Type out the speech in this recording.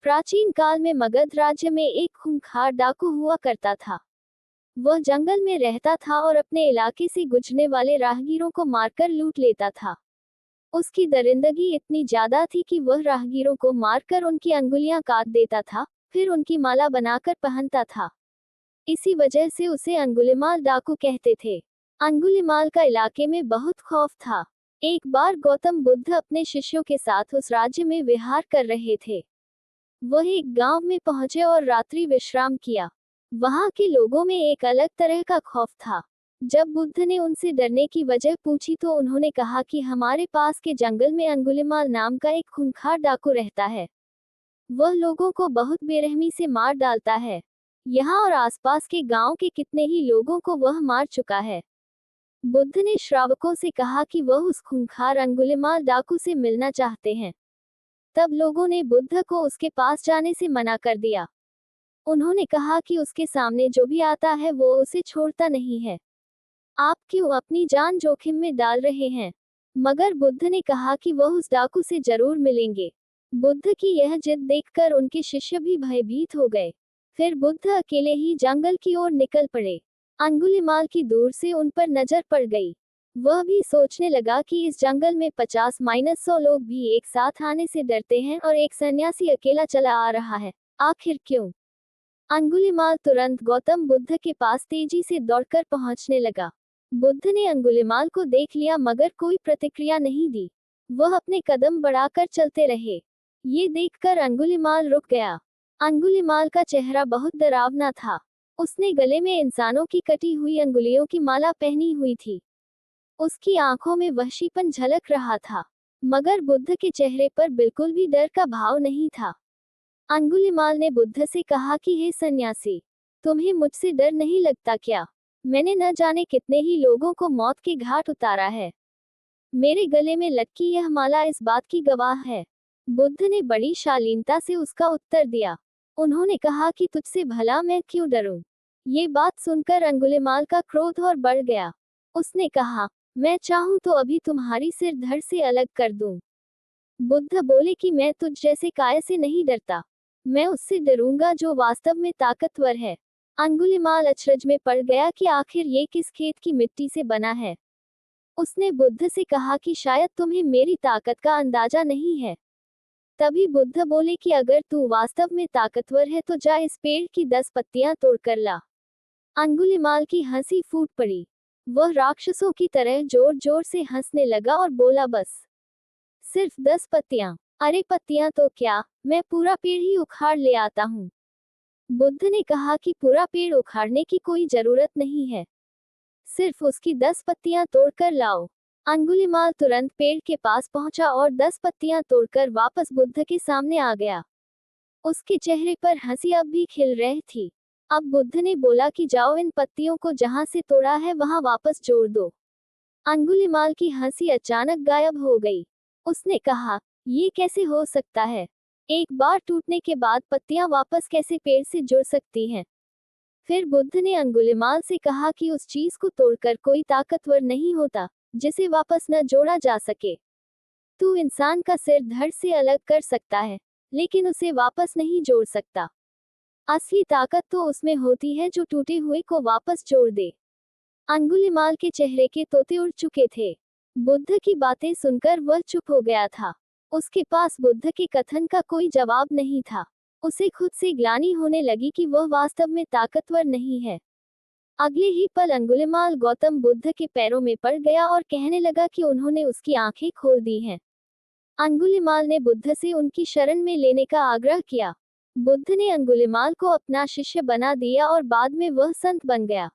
प्राचीन काल में मगध राज्य में एक खूंखार डाकू हुआ करता था। वह जंगल में रहता था और अपने इलाके से गुजरने वाले राहगीरों को मारकर लूट लेता था। उसकी दरिंदगी इतनी ज्यादा थी कि वह राहगीरों को मारकर उनकी अंगुलियां काट देता था, फिर उनकी माला बनाकर पहनता था। इसी वजह से उसे अंगुलिमाल डाकू कहते थे। अंगुलिमाल का इलाके में बहुत खौफ था। एक बार गौतम बुद्ध अपने शिष्यों के साथ उस राज्य में विहार कर रहे थे। वह एक गांव में पहुंचे और रात्रि विश्राम किया। वहां के लोगों में एक अलग तरह का खौफ था। जब बुद्ध ने उनसे डरने की वजह पूछी तो उन्होंने कहा कि हमारे पास के जंगल में अंगुलिमाल नाम का एक खूंखार डाकू रहता है। वह लोगों को बहुत बेरहमी से मार डालता है। यहाँ और आसपास के गांव के कितने ही लोगों को वह मार चुका है। बुद्ध ने श्रावकों से कहा कि वह उस खूंखार अंगुलिमाल डाकू से मिलना चाहते हैं। तब लोगों ने बुद्ध को उसके पास जाने से मना कर दिया। उन्होंने कहा कि उसके सामने जो भी आता है वो उसे छोड़ता नहीं है। आप क्यों अपनी जान जोखिम में डाल रहे हैं? मगर बुद्ध ने कहा कि वह उस डाकू से जरूर मिलेंगे। बुद्ध की यह जिद देखकर उनके शिष्य भी भयभीत हो गए। फिर बुद्ध अकेले ही जंगल की ओर निकल पड़े। अंगुलिमाल की दूर से उन पर नजर पड़ गई। वह भी सोचने लगा कि इस जंगल में 50-100 लोग भी एक साथ आने से डरते हैं और एक सन्यासी अकेला चला आ रहा है, आखिर क्यों? अंगुलिमाल तुरंत गौतम बुद्ध के पास तेजी से दौड़कर पहुंचने लगा। बुद्ध ने अंगुलिमाल को देख लिया मगर कोई प्रतिक्रिया नहीं दी। वह अपने कदम बढ़ाकर चलते रहे। ये देखकर अंगुलिमाल रुक गया। अंगुलिमाल का चेहरा बहुत डरावना था। उसने गले में इंसानों की कटी हुई अंगुलियों की माला पहनी हुई थी। उसकी आंखों में वहशीपन झलक रहा था, मगर बुद्ध के चेहरे पर बिल्कुल भी डर का भाव नहीं था। अंगुलिमाल ने बुद्ध से कहा कि हे सन्यासी, तुम्हें मुझसे डर नहीं लगता क्या? मैंने न जाने कितने ही लोगों को मौत के घाट उतारा है। मेरे गले में लटकी यह माला इस बात की गवाह है। बुद्ध ने बड़ी शालीनता से उसका उत्तर दिया। उन्होंने कहा कि तुझसे भला मैं क्यों डरूं? ये बात सुनकर अंगुलिमाल का क्रोध और बढ़ गया। उसने कहा, मैं चाहूं तो अभी तुम्हारी सिर धड़ से अलग कर दूं। बुद्ध बोले कि मैं तुझ जैसे काय से नहीं डरता। मैं उससे डरूंगा जो वास्तव में ताकतवर है। अंगुलिमाल अचरज में पड़ गया कि आखिर ये किस खेत की मिट्टी से बना है। उसने बुद्ध से कहा कि शायद तुम्हें मेरी ताकत का अंदाजा नहीं है। तभी बुद्ध बोले कि अगर तू वास्तव में ताकतवर है तो जा इस पेड़ की 10 पत्तियां तोड़कर ला। अंगुलिमाल की हंसी फूट पड़ी। वह राक्षसों की तरह जोर जोर से हंसने लगा और बोला, बस सिर्फ 10 पत्तियां? अरे पत्तियां तो क्या, मैं पूरा पेड़ ही उखाड़ ले आता हूँ। बुद्ध ने कहा कि पूरा पेड़ उखाड़ने की कोई जरूरत नहीं है, सिर्फ उसकी 10 पत्तियां तोड़कर लाओ। अंगुलिमाल तुरंत पेड़ के पास पहुंचा और 10 पत्तियां तोड़कर वापस बुद्ध के सामने आ गया। उसके चेहरे पर हंसी अब भी खिल रही थी। अब बुद्ध ने बोला कि जाओ इन पत्तियों को जहां से तोड़ा है वहां वापस जोड़ दो। अंगुलिमाल की हंसी अचानक गायब हो गई। उसने कहा, ये कैसे हो सकता है? एक बार टूटने के बाद पत्तियां वापस कैसे पेड़ से जुड़ सकती हैं? फिर बुद्ध ने अंगुलिमाल से कहा कि उस चीज को तोड़कर कोई ताकतवर नहीं होता जिसे वापस न जोड़ा जा सके। तू इंसान का सिर धड़ से अलग कर सकता है, लेकिन उसे वापस नहीं जोड़ सकता। असली ताकत तो उसमें होती है जो टूटे हुए को वापस जोड़ दे। अंगुलिमाल के चेहरे के तोते उड़ चुके थे। बुद्ध की बातें सुनकर वह चुप हो गया था। उसके पास बुद्ध के कथन का कोई जवाब नहीं था। उसे खुद से ग्लानि होने लगी कि वह वास्तव में ताकतवर नहीं है। अगले ही पल अंगुलिमाल गौतम बुद्ध के पैरों में पड़ गया और कहने लगा कि उन्होंने उसकी आंखें खोल दी हैं। अंगुलिमाल ने बुद्ध से उनकी शरण में लेने का आग्रह किया। बुद्ध ने अंगुलिमाल को अपना शिष्य बना दिया और बाद में वह संत बन गया।